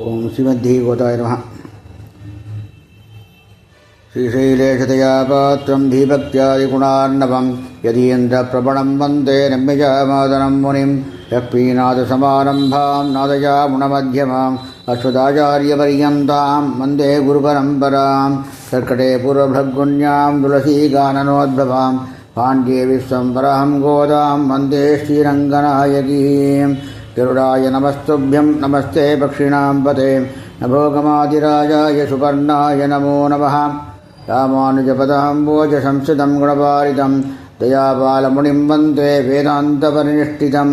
ஓம் ஸ்ரீமத்பகவதாய நமः. ஸ்ரீசைலேஷதயா பாத்ரம் தீபக்தியாதிகுணார்ணவம் யதீந்திரபிரபணம் வந்தே நம்யஜாமாதனம் முனிம் யக்பீநாதசமாரம்பாம் நாதயாமுனமध्यமாம் அஸ்வதாச்சாரியபர்யந்தாம் வந்தே குருபரம்பராம் கர்க்கடே பூர்வபகுண்யாம் துளசீகானனோத்பவாம் பாண்ட்யே விஸ்வம்பராம் கோதாம் வந்தே ஸ்ரீரங்கநாயகீம். गरुडाय नमस्तुभ्यं नमस्ते पक्षिणां पते नभोगमादिराजाय सुपर्णाय नमो नमः. रामानुजपदाम्बोजसंस्कृतं गुणपारितं दयापालमुनिं वन्दे वेदान्तपरिनिष्ठितं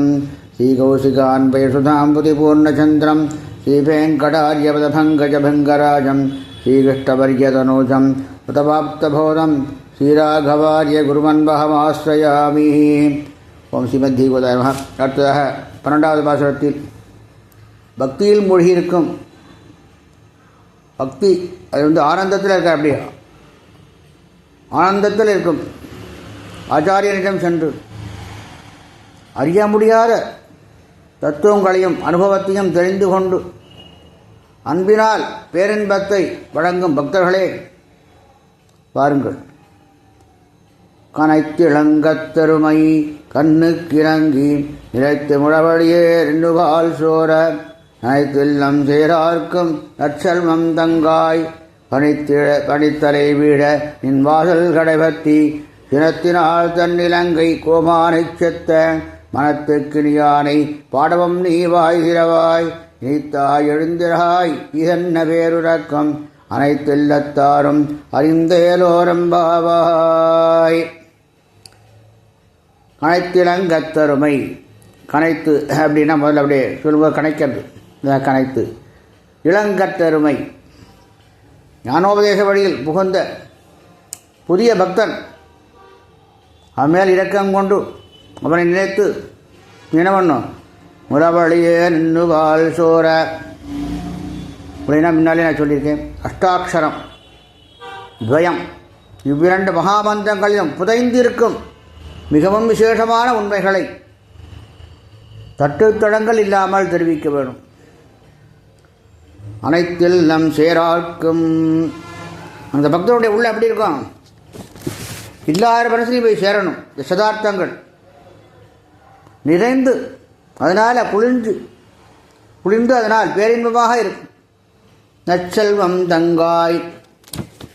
श्रीकौशिकान्वयसुधाम्बुधिपूर्णचन्द्रं श्रीवेङ्कटार्यपदभङ्गजभङ्गराजं श्रीकृष्णवर्यतनूजं कृतवाप्तबोधं श्रीराघवार्य गुरुमन्वहमाश्रयामि. ஓம் ஸ்ரீமத்பகவதாய நமः. அடுத்ததாக 12வது பாசுரத்தில் பக்தியில் மூழ்கியிருக்கும் பக்தி அது ஆனந்தத்தில் இருக்க, அப்படியே ஆனந்தத்தில் இருக்கும் ஆச்சாரியனிடம் சென்று அறிய முடியாத தத்துவங்களையும் அனுபவத்தையும் தெரிந்து கொண்டு அன்பினால் பேரின்பத்தை வழங்கும் பக்தர்களே பாருங்கள். கனைத்திளங்கத்தருமை கண்ணுக்கிறங்கி நிலைத்து முழவழியே ரெண்டுகால் சோர நனைத்தில்லம் சேரார்க்கும் நற்செல்வம் தங்காய் பணித்தலை வீட நின் வாசல் கடைபத்தி தினத்தினால் தன்னிலங்கை கோமானைச் செத்த மனத்துக்கிணியானை பாடவம் நீ வாய்கிறவாய் நீத்தாய் எழுந்திராய் இதென்ன பேருறக்கம் அனைத்தில்லத்தாரும் அறிந்தேலோரம்பாவாய். கனைத்திலங்கத்தருமை, கனைத்து அப்படின்னா முதல்ல அப்படியே சொல்லுவோம், கணைக்கிறது கனைத்து. இளங்கத்தருமை, ஞானோபதேச வழியில் புகுந்த புதிய பக்தன் அவன் மேல் இரக்கம் கொண்டு அவனை நினைத்து என்ன பண்ணும், முறவழியே நின்று வால் சோர அப்படின்னா முன்னாலே நான் சொல்லியிருக்கேன். அஷ்டாட்சரம் துவயம் இவ்விரண்டு மகாமந்திரங்களிலும் புதைந்திருக்கும் மிகவும் விசேஷமான உண்மைகளை தட்டுத்தடங்கள் இல்லாமல் தெரிவிக்க வேண்டும். அனைத்தில் நம் சேரார்க்கும், அந்த பக்தருடைய உள்ள எப்படி இருக்கும், எல்லார மனசுலையும் போய் சேரணும். யதார்த்தங்கள் நிறைந்து அதனால் குளிர்ந்து அதனால் பேரின்பமாக இருக்கும். நற்செல்வம் தங்காய்,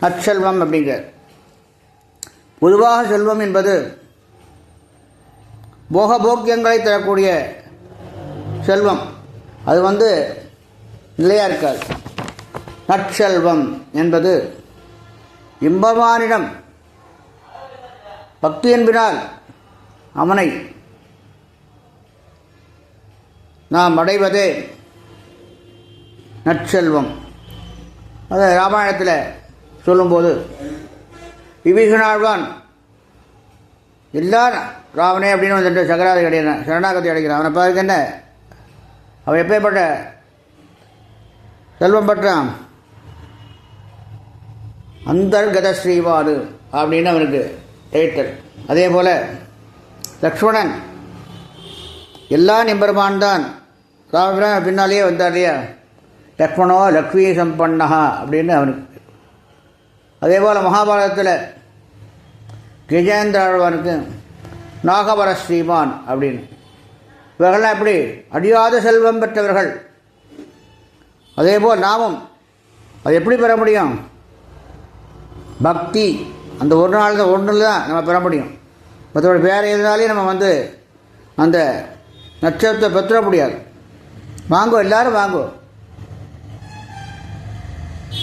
நற்செல்வம் அப்படிங்கிற பொதுவாக செல்வம் என்பது போகபோக்கியங்களை தரக்கூடிய செல்வம், அது நிலையாக இருக்காது. நற்செல்வம் என்பது இன்பமானிடம் பக்தி என்பதால் அவனை நாம் அடைவதே நற்செல்வம். அது ராமாயணத்தில் சொல்லும்போது விபீஷணாழ்வான் எல்லாரும் ராவணே அப்படின்னு வந்துட்டு சகராதி கிடையாது, சரணாகதி அடைக்கிறான். அவனை பார்க்க என்ன, அவன் எப்பேற்பட்ட செல்வம் பெற்றான், அந்தர்கத ஸ்ரீவாடு அப்படின்னு அவனுக்கு டைட்டல். அதே போல் லக்ஷ்மணன் எல்லாம் எம்பெருமான் தான், ராமபிரான் பின்னாலேயே வந்தார் இல்லையா, லக்ஷ்மணோ லக்ஷ்மி சம்பன்னஹா அப்படின்னு அவனுக்கு. அதே போல் மகாபாரதத்தில் கஜேந்திராழ்வானுக்கு நாகவர ஸ்ரீமான் அப்படின்னு. இவர்கள்லாம் எப்படி அடியாத செல்வம் பெற்றவர்கள். அதேபோல் நாமும் அது எப்படி பெற முடியும், பக்தி அந்த ஒரு நாள் தான், ஒன்றில் தான் நம்ம பெற முடியும். மற்றபடி வேறு எதுனாலையும் நம்ம அந்த நட்சத்திரத்தை பெற்ற முடியாது. வாங்கோ, எல்லோரும் வாங்கோ,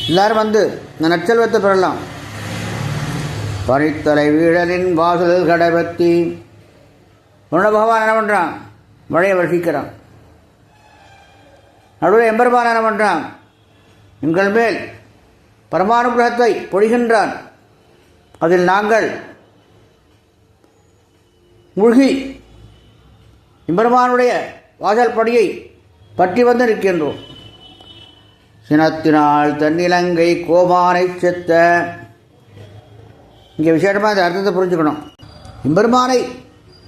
எல்லோரும் இந்த நற்செல்வத்தை பெறலாம். பனித்தலை வீழலின் வாசல் கடைபத்தி, உன்ன பகவான் என்ன பண்ணுறான், மழையை வருஷிக்கிறான். நடுவில் எம்பெருமான் என்ன பண்ணுறான், எங்கள் மேல் பரமானுகிரகத்தை பொழிகின்றான். அதில் நாங்கள் மூழ்கி எம்பெருமானுடைய வாசல் படியை பற்றி நிற்கின்றோம். சினத்தினால் தன்னிலங்கை கோமானை செத்த, இங்கே விசேஷமாக இந்த அர்த்தத்தை புரிஞ்சுக்கணும். எம்பெருமானை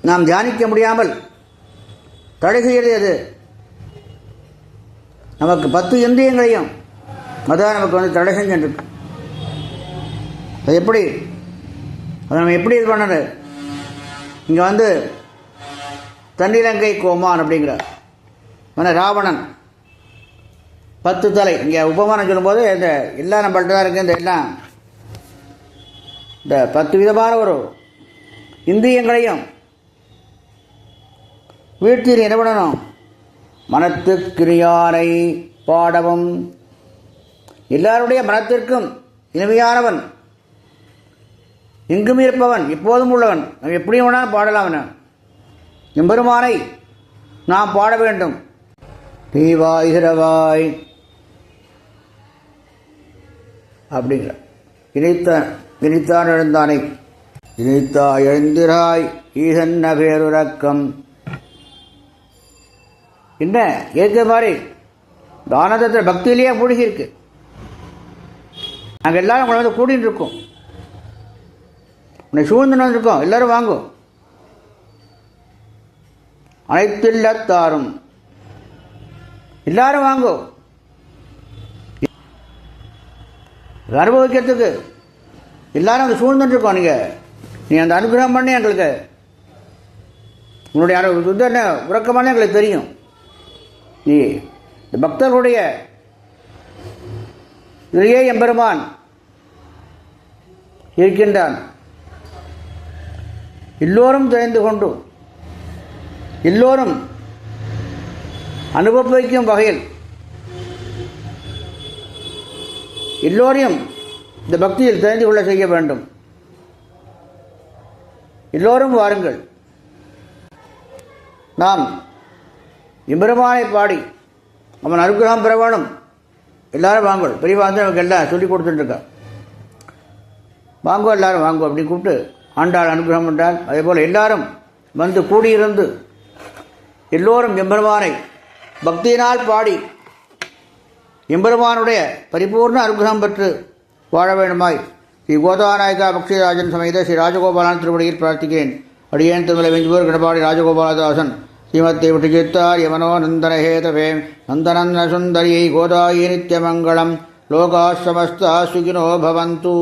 நாம் தியானிக்க முடியாமல் தடை செய்கிறது எது, நமக்கு 10 இந்திரியங்களையும் அதான் நமக்கு வந்து தடை செஞ்சுருக்கு. அது எப்படி, அதை நம்ம எப்படி இது பண்ணது? இங்கே வந்து தன்னிலங்கை கோமான் அப்படிங்கிறார். ஆனால் ராவணன் 10 தலை. இங்கே உபமானம் சொல்லும்போது இந்த எல்லாம் நம்மள்ட்ட தான் இருக்குது. இந்த எல்லாம் இந்த 10 விதமான ஒரு இந்திரியங்களையும் வீழ்த்தியில் என்ன பண்ணணும்? மனத்துக்கிரியாரை பாடவும். எல்லாருடைய மனத்திற்கும் இனிமையானவன், எங்கும் இருப்பவன், எப்போதும் உள்ளவன். நம்ம எப்படி வேணாலும் பாடலாம். அவன் எம்பெருமானை நாம் பாட வேண்டும். தீவாய் இரவாய் அப்படிங்கிற இணைத்தான் எழுந்தானை இணைத்தாய் எழுந்திராய் ஈசன்ன பேருறக்கம். என்ன ஏற்ற மாதிரி இந்த ஆனந்தத்தில் பக்தியிலேயே மூழ்கி இருக்கு. நாங்கள் எல்லாரும் உங்களை வந்து கூட்டின்னு இருக்கோம், உன்னை சூழ்ந்து வந்திருக்கோம். எல்லாரும் வாங்கும். அனைத்தில்லத்தாரும் எல்லாரும் வாங்கும். அனுபவிக்கிறதுக்கு எல்லாரும் அங்கே சூழ்ந்துருக்கோம். நீ அந்த அனுகிரகம் பண்ணி எங்களுக்கு உன்னுடைய என்ன உறக்கமான எங்களுக்கு தெரியும். நீ இந்த பக்தர்களுடைய இதையே எம்பெருமான் இருக்கின்றான். எல்லோரும் தெரிந்து கொண்டு எல்லோரும் அனுபவிக்கும் வகையில் எல்லோரையும் இந்த பக்தியில் தெரிந்து கொள்ள செய்ய வேண்டும். எல்லோரும் வாருங்கள், நாம் எம்பெருமானை பாடி அவன் அனுகிரகம் பெற வேணும். எல்லாரும் வாங்கல். பெரியவா வந்து நமக்கு எல்லாம் சொல்லிக் கொடுத்துட்டுருக்கா. வாங்கோ எல்லாரும் வாங்கோ அப்படின்னு கூப்பிட்டு ஆண்டாள் அனுகிரகம் என்றால் அதே போல் எல்லாரும் வந்து கூடியிருந்து எல்லோரும் எம்பெருமானை பக்தியினால் பாடி எம்பெருமானுடைய பரிபூர்ண அனுகிரகம் பெற்று வாழ வேண்டுமாய் ஸ்ரீ கோதாநாயகா பக்ஷிராஜன் சமேத ஸ்ரீ ராஜகோபாலன் திருவடியில் பிரார்த்திக்கிறேன். அடியேன் திருமலை வெஞ்சுபூர் கடப்பாடி ராஜகோபாலதாசன் ஸ்ரீமத்தை விட்டுச்சித்தார் யமனோ நந்தனஹேதவே நந்தனந்த சுந்தரியை கோதாயி நித்யமங்கலம். லோகா சமஸ்தா சுகினோ பவந்து.